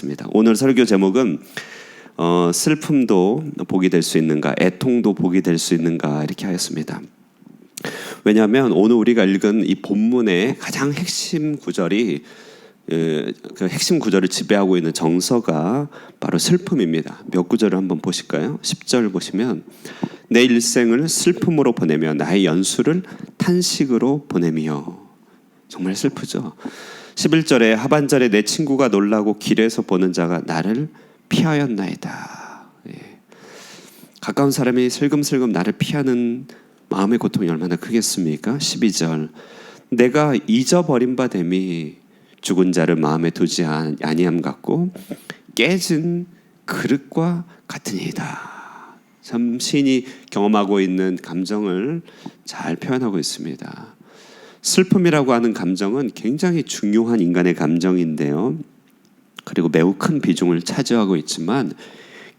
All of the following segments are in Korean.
하겠습니다. 오늘 설교 제목은 슬픔도 복이 될 수 있는가, 애통도 복이 될 수 있는가 이렇게 하였습니다. 왜냐하면 오늘 우리가 읽은 이 본문의 가장 핵심 구절이 그 핵심 구절을 지배하고 있는 정서가 바로 슬픔입니다. 몇 구절을 한번 보실까요? 10절 보시면 내 일생을 슬픔으로 보내며 나의 연수를 탄식으로 보내며. 정말 슬프죠. 11절에 하반절에 내 친구가 놀라고 길에서 보는 자가 나를 피하였나이다. 가까운 사람이 슬금슬금 나를 피하는 마음의 고통이 얼마나 크겠습니까? 12절 내가 잊어버린 바 됨이 죽은 자를 마음에 두지 아니함 같고 깨진 그릇과 같으니이다. 참 시인이 경험하고 있는 감정을 잘 표현하고 있습니다. 슬픔이라고 하는 감정은 굉장히 중요한 인간의 감정인데요. 그리고 매우 큰 비중을 차지하고 있지만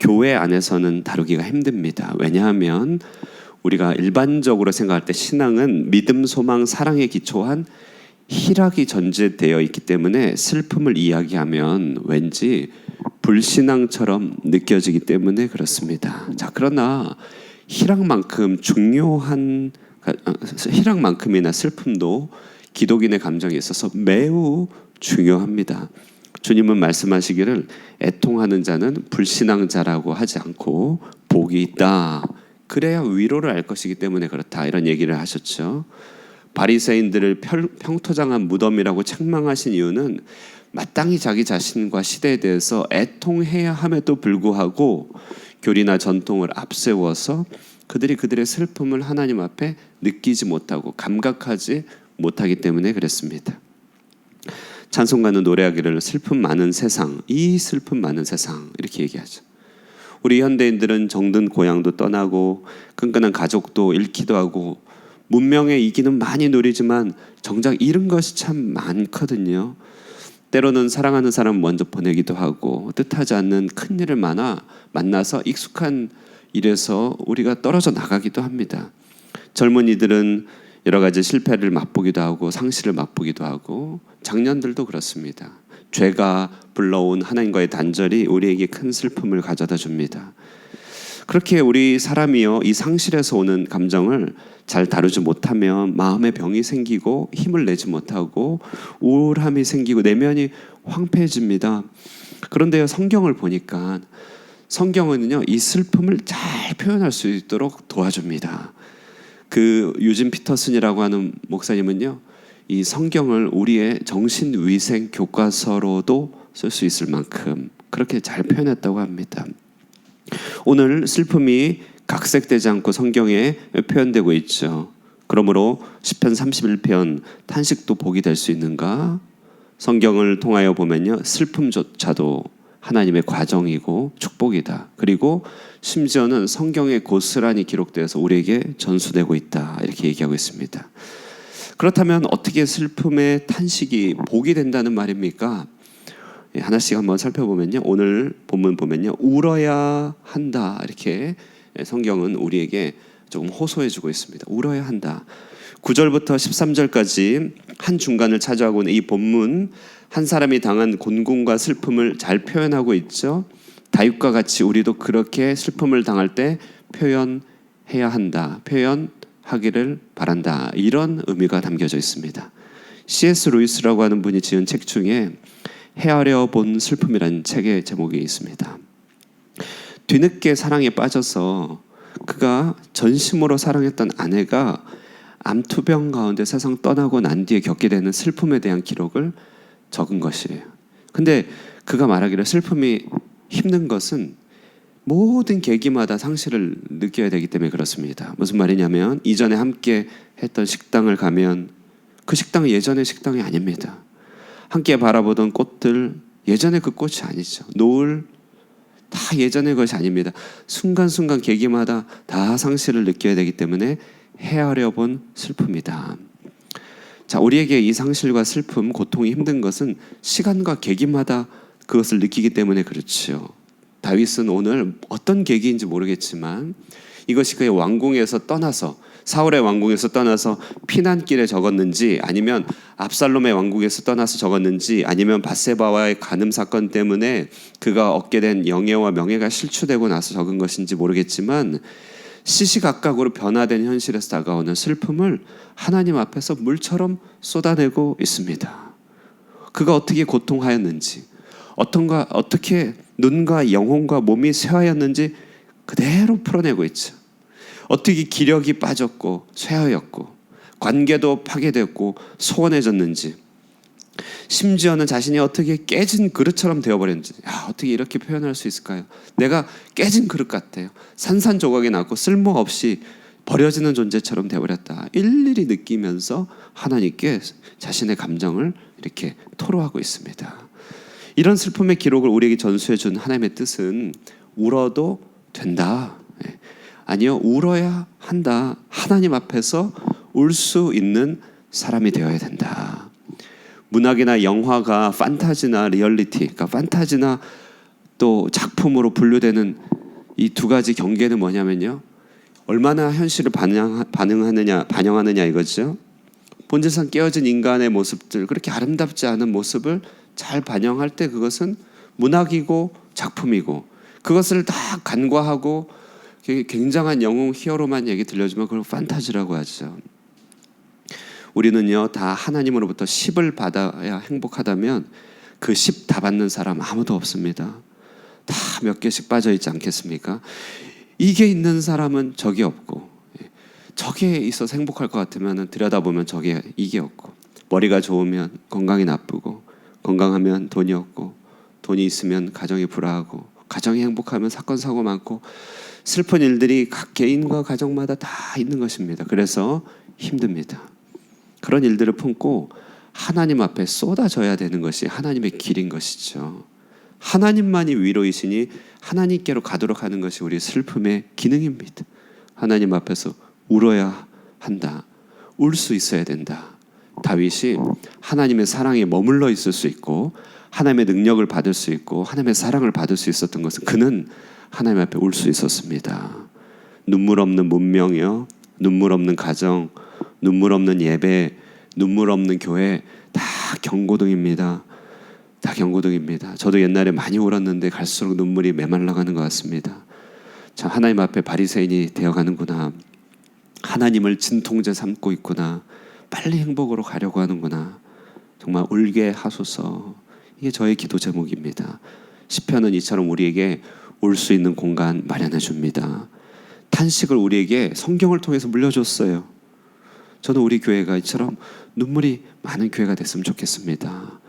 교회 안에서는 다루기가 힘듭니다. 왜냐하면 우리가 일반적으로 생각할 때 신앙은 믿음, 소망, 사랑에 기초한 희락이 전제되어 있기 때문에 슬픔을 이야기하면 왠지 불신앙처럼 느껴지기 때문에 그렇습니다. 자, 그러나 희락만큼이나 슬픔도 기독인의 감정에 있어서 매우 중요합니다. 주님은 말씀하시기를 애통하는 자는 불신앙자라고 하지 않고 복이 있다. 그래야 위로를 알 것이기 때문에 그렇다. 이런 얘기를 하셨죠. 바리새인들을 평토장한 무덤이라고 책망하신 이유는 마땅히 자기 자신과 시대에 대해서 애통해야 함에도 불구하고 교리나 전통을 앞세워서 그들의 슬픔을 하나님 앞에 느끼지 못하고 감각하지 못하기 때문에 그랬습니다. 찬송가는 노래하기를 슬픔 많은 세상, 이 슬픔 많은 세상 이렇게 얘기하죠. 우리 현대인들은 정든 고향도 떠나고 끈끈한 가족도 잃기도 하고 문명의 이기는 많이 누리지만 정작 잃은 것이 참 많거든요. 때로는 사랑하는 사람 먼저 보내기도 하고 뜻하지 않는 큰 일을 만나서 익숙한 일에서 우리가 떨어져 나가기도 합니다. 젊은이들은 여러 가지 실패를 맛보기도 하고 상실을 맛보기도 하고 장년들도 그렇습니다. 죄가 불러온 하나님과의 단절이 우리에게 큰 슬픔을 가져다 줍니다. 그렇게 우리 사람이요 이 상실에서 오는 감정을 잘 다루지 못하면 마음의 병이 생기고 힘을 내지 못하고 우울함이 생기고 내면이 황폐해집니다. 그런데요 성경을 보니까 성경은요 이 슬픔을 잘 표현할 수 있도록 도와줍니다. 그 유진 피터슨이라고 하는 목사님은요 이 성경을 우리의 정신위생 교과서로도 쓸 수 있을 만큼 그렇게 잘 표현했다고 합니다. 오늘 슬픔이 각색되지 않고 성경에 표현되고 있죠. 그러므로 시편 31편 탄식도 복이 될 수 있는가? 성경을 통하여 보면요 슬픔조차도 하나님의 과정이고 축복이다. 그리고 심지어는 성경에 고스란히 기록되어서 우리에게 전수되고 있다. 이렇게 얘기하고 있습니다. 그렇다면 어떻게 슬픔의 탄식이 복이 된다는 말입니까? 하나씩 한번 살펴보면요. 오늘 본문 보면요. 울어야 한다. 이렇게 성경은 우리에게 조금 호소해주고 있습니다. 울어야 한다. 9절부터 13절까지 한 중간을 차지하고 있는 이 본문 한 사람이 당한 곤궁과 슬픔을 잘 표현하고 있죠. 다윗과 같이 우리도 그렇게 슬픔을 당할 때 표현해야 한다. 표현하기를 바란다. 이런 의미가 담겨져 있습니다. C.S. 루이스라고 하는 분이 지은 책 중에 헤아려 본 슬픔이라는 책의 제목이 있습니다. 뒤늦게 사랑에 빠져서 그가 전심으로 사랑했던 아내가 암투병 가운데 세상 떠나고 난 뒤에 겪게 되는 슬픔에 대한 기록을 적은 것이에요. 근데 그가 말하기를 슬픔이 힘든 것은 모든 계기마다 상실을 느껴야 되기 때문에 그렇습니다. 무슨 말이냐면 이전에 함께 했던 식당을 가면 그 식당은 예전의 식당이 아닙니다. 함께 바라보던 꽃들 예전의 그 꽃이 아니죠. 노을 다 예전의 것이 아닙니다. 순간순간 계기마다 다 상실을 느껴야 되기 때문에 헤아려 본 슬픔이다. 자, 우리에게 이 상실과 슬픔, 고통이 힘든 것은 시간과 계기마다 그것을 느끼기 때문에 그렇죠. 다윗은 오늘 어떤 계기인지 모르겠지만 이것이 그의 왕궁에서 떠나서 사울의 왕궁에서 떠나서 피난길에 적었는지, 아니면 압살롬의 왕궁에서 떠나서 적었는지, 아니면 밧세바와의 간음 사건 때문에 그가 얻게 된 영예와 명예가 실추되고 나서 적은 것인지 모르겠지만 시시각각으로 변화된 현실에서 다가오는 슬픔을 하나님 앞에서 물처럼 쏟아내고 있습니다. 그가 어떻게 고통하였는지, 어떻게 눈과 영혼과 몸이 쇠하였는지 그대로 풀어내고 있죠. 어떻게 기력이 빠졌고 쇠하였고 관계도 파괴됐고 소원해졌는지, 심지어는 자신이 어떻게 깨진 그릇처럼 되어버렸는지, 어떻게 이렇게 표현할 수 있을까요? 내가 깨진 그릇 같아요. 산산조각이 났고 쓸모없이 버려지는 존재처럼 되어버렸다. 일일이 느끼면서 하나님께 자신의 감정을 이렇게 토로하고 있습니다. 이런 슬픔의 기록을 우리에게 전수해 준 하나님의 뜻은 울어도 된다. 아니요, 울어야 한다. 하나님 앞에서 울 수 있는 사람이 되어야 된다. 문학이나 영화가 판타지나 리얼리티, 그러니까 판타지나 또 작품으로 분류되는 이 두 가지 경계는 뭐냐면요, 얼마나 현실을 반영하느냐 이거죠. 본질상 깨어진 인간의 모습들, 그렇게 아름답지 않은 모습을 잘 반영할 때 그것은 문학이고 작품이고, 그것을 다 간과하고 굉장한 영웅 히어로만 얘기 들려주면 그걸 판타지라고 하죠. 우리는요, 다 하나님으로부터 10을 받아야 행복하다면 그 10 다 받는 사람 아무도 없습니다. 다 몇 개씩 빠져 있지 않겠습니까? 이게 있는 사람은 저게 없고, 저게 있어서 행복할 것 같으면 들여다보면 이게 없고, 머리가 좋으면 건강이 나쁘고, 건강하면 돈이 없고, 돈이 있으면 가정이 불화하고, 가정이 행복하면 사건 사고 많고, 슬픈 일들이 각 개인과 가정마다 다 있는 것입니다. 그래서 힘듭니다. 그런 일들을 품고 하나님 앞에 쏟아져야 되는 것이 하나님의 길인 것이죠. 하나님만이 위로이시니 하나님께로 가도록 하는 것이 우리 슬픔의 기능입니다. 하나님 앞에서 울어야 한다. 울 수 있어야 된다. 다윗이 하나님의 사랑에 머물러 있을 수 있고, 하나님의 능력을 받을 수 있고, 하나님의 사랑을 받을 수 있었던 것은 그는 하나님 앞에 울 수 있었습니다. 눈물 없는 문명이요, 눈물 없는 가정, 눈물 없는 예배, 눈물 없는 교회, 다 경고등입니다. 다 경고등입니다. 저도 옛날에 많이 울었는데 갈수록 눈물이 메말라가는 것 같습니다. 참, 하나님 앞에 바리새인이 되어가는구나. 하나님을 진통제 삼고 있구나. 빨리 행복으로 가려고 하는구나. 정말 울게 하소서. 이게 저의 기도 제목입니다. 시편은 이처럼 우리에게 울 수 있는 공간 마련해 줍니다. 탄식을 우리에게 성경을 통해서 물려줬어요. 저는 우리 교회가 이처럼 눈물이 많은 교회가 됐으면 좋겠습니다.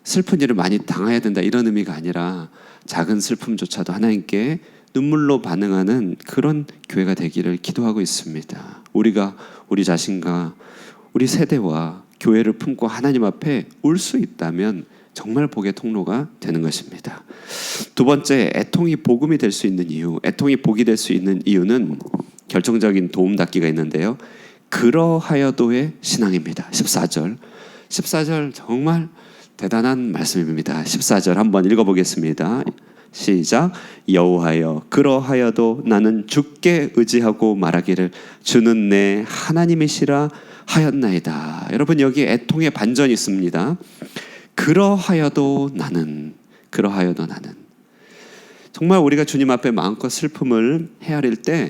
슬픈 일을 많이 당해야 된다 이런 의미가 아니라 작은 슬픔조차도 하나님께 눈물로 반응하는 그런 교회가 되기를 기도하고 있습니다. 우리가 우리 자신과 우리 세대와 교회를 품고 하나님 앞에 울 수 있다면 정말 복의 통로가 되는 것입니다. 두 번째, 애통이 복음이 될 수 있는 이유, 애통이 복이 될 수 있는 이유는 결정적인 도움닫기가 있는데요, 그러하여도의 신앙입니다. 14절 정말 대단한 말씀입니다. 14절 한번 읽어보겠습니다. 시작. 여호와여, 그러하여도 나는 주께 의지하고 말하기를 주는 내 하나님이시라 하였나이다. 여러분, 여기 애통의 반전이 있습니다. 그러하여도 나는. 정말 우리가 주님 앞에 마음껏 슬픔을 헤아릴 때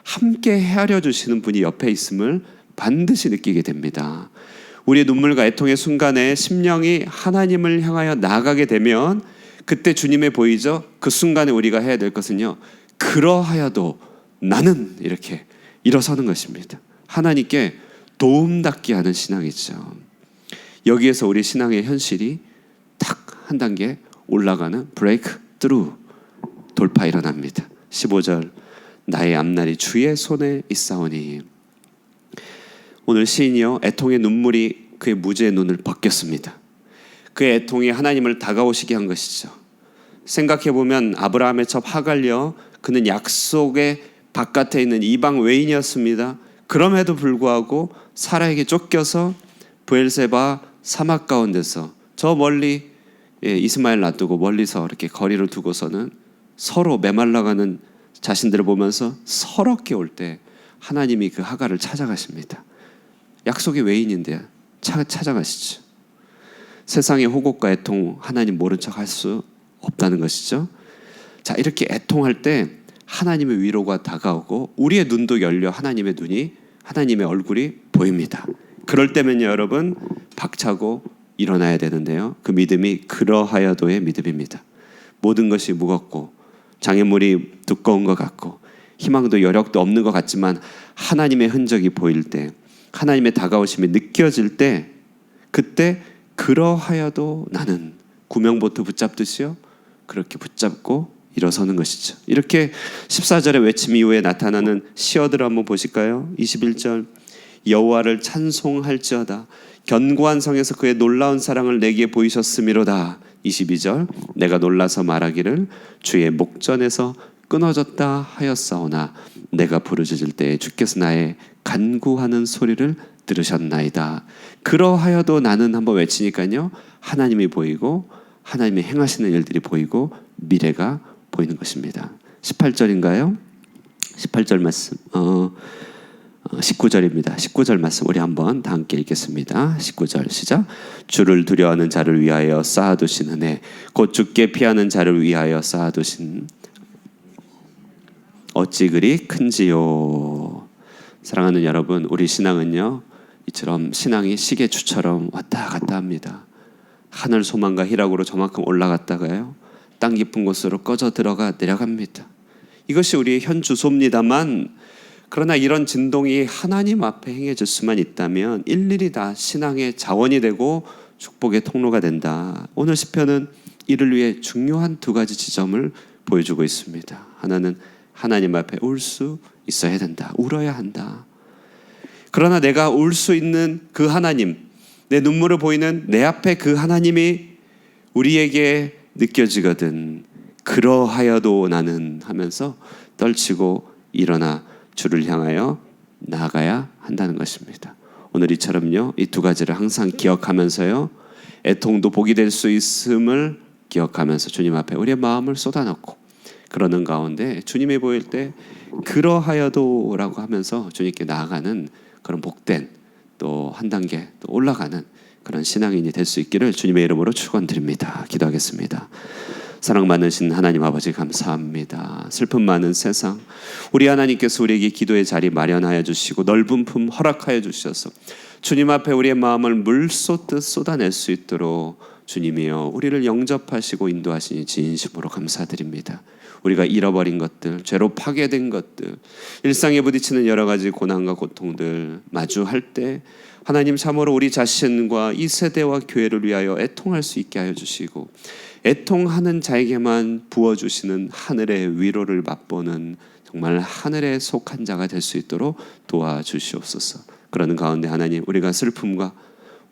함께 헤아려 주시는 분이 옆에 있음을 반드시 느끼게 됩니다. 우리의 눈물과 애통의 순간에 심령이 하나님을 향하여 나아가게 되면 그때 주님의 보이죠? 그 순간에 우리가 해야 될 것은요, 그러하여도 나는, 이렇게 일어서는 것입니다. 하나님께 도움닫기 하는 신앙이죠. 여기에서 우리 신앙의 현실이 딱 한 단계 올라가는 브레이크 트루, 돌파 일어납니다. 15절, 나의 앞날이 주의 손에 있사오니. 오늘 시인이요, 애통의 눈물이 그의 무지의 눈을 벗겼습니다. 그의 애통이 하나님을 다가오시게 한 것이죠. 생각해보면 아브라함의 첩 하갈이요, 그는 약속의 바깥에 있는 이방 외인이었습니다. 그럼에도 불구하고 사라에게 쫓겨서 브엘세바 사막 가운데서 저 멀리 이스마엘 놔두고 멀리서 이렇게 거리를 두고서는 서로 메말라가는 자신들을 보면서 서럽게 올 때 하나님이 그 하갈을 찾아가십니다. 약속의 외인인데 찾아가시죠. 세상의 호곡과 애통 하나님 모른 척 할 수 없다는 것이죠. 자, 이렇게 애통할 때 하나님의 위로가 다가오고 우리의 눈도 열려 하나님의 눈이, 하나님의 얼굴이 보입니다. 그럴 때면요 여러분, 박차고 일어나야 되는데요, 그 믿음이 그러하여도의 믿음입니다. 모든 것이 무겁고 장애물이 두꺼운 것 같고 희망도 여력도 없는 것 같지만 하나님의 흔적이 보일 때, 하나님의 다가오심이 느껴질 때, 그때 그러하여도 나는, 구명보트 붙잡듯이요 그렇게 붙잡고 일어서는 것이죠. 이렇게 14절의 외침 이후에 나타나는 시어들을 한번 보실까요? 21절, 여호와를 찬송할지어다, 견고한 성에서 그의 놀라운 사랑을 내게 보이셨음이로다. 22절, 내가 놀라서 말하기를 주의 목전에서 끊어졌다 하였사오나 내가 부르짖을 때에 주께서 나의 간구하는 소리를 들으셨나이다. 그러하여도 나는 한번 외치니까요, 하나님이 보이고 하나님이 행하시는 일들이 보이고 미래가 보이는 것입니다. 18절인가요? 18절 말씀, 19절입니다. 19절 말씀 우리 한번 다 함께 읽겠습니다. 19절 시작. 주를 두려워하는 자를 위하여 쌓아두신 은혜, 곧 주께 피하는 자를 위하여 쌓아두신 어찌 그리 큰지요. 사랑하는 여러분, 우리 신앙은요 이처럼 신앙이 시계추처럼 왔다 갔다 합니다. 하늘 소망과 희락으로 저만큼 올라갔다가요 땅 깊은 곳으로 꺼져 들어가 내려갑니다. 이것이 우리의 현 주소입니다만, 그러나 이런 진동이 하나님 앞에 행해질 수만 있다면 일일이 다 신앙의 자원이 되고 축복의 통로가 된다. 오늘 시편은 이를 위해 중요한 두 가지 지점을 보여주고 있습니다. 하나는 하나님 앞에 울 수 있어야 된다. 울어야 한다. 그러나 내가 울 수 있는 그 하나님, 내 눈물을 보이는 내 앞에 그 하나님이 우리에게 느껴지거든 그러하여도 나는 하면서 떨치고 일어나 주를 향하여 나아가야 한다는 것입니다. 오늘 이처럼요 이 두 가지를 항상 기억하면서요 애통도 복이 될 수 있음을 기억하면서 주님 앞에 우리의 마음을 쏟아놓고 그러는 가운데 주님이 보일 때 그러하여도 라고 하면서 주님께 나아가는 그런 복된, 또 한 단계 또 올라가는 그런 신앙인이 될 수 있기를 주님의 이름으로 축원드립니다. 기도하겠습니다. 사랑 많으신 하나님 아버지 감사합니다. 슬픔 많은 세상, 우리 하나님께서 우리에게 기도의 자리 마련하여 주시고 넓은 품 허락하여 주셔서 주님 앞에 우리의 마음을 물 쏟듯 쏟아낼 수 있도록 주님이여 우리를 영접하시고 인도하시니 진심으로 감사드립니다. 우리가 잃어버린 것들, 죄로 파괴된 것들, 일상에 부딪히는 여러 가지 고난과 고통들 마주할 때 하나님 참으로 우리 자신과 이 세대와 교회를 위하여 애통할 수 있게 하여 주시고 애통하는 자에게만 부어주시는 하늘의 위로를 맛보는 정말 하늘에 속한 자가 될 수 있도록 도와주시옵소서. 그러는 가운데 하나님, 우리가 슬픔과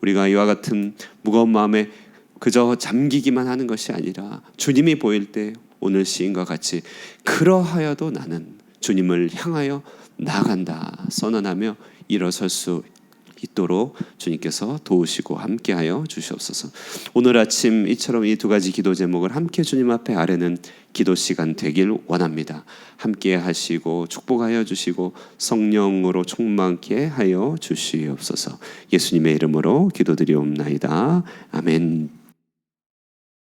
우리가 이와 같은 무거운 마음에 그저 잠기기만 하는 것이 아니라 주님이 보일 때 오늘 시인과 같이 그러하여도 나는 주님을 향하여 나아간다 선언하며 일어설 수 있도록 주님께서 도우시고 함께하여 주시옵소서. 오늘 아침 이처럼 이 두 가지 기도 제목을 함께 주님 앞에 아뢰는 기도 시간 되길 원합니다. 함께 하시고 축복하여 주시고 성령으로 충만케 하여 주시옵소서. 예수님의 이름으로 기도드리옵나이다. 아멘.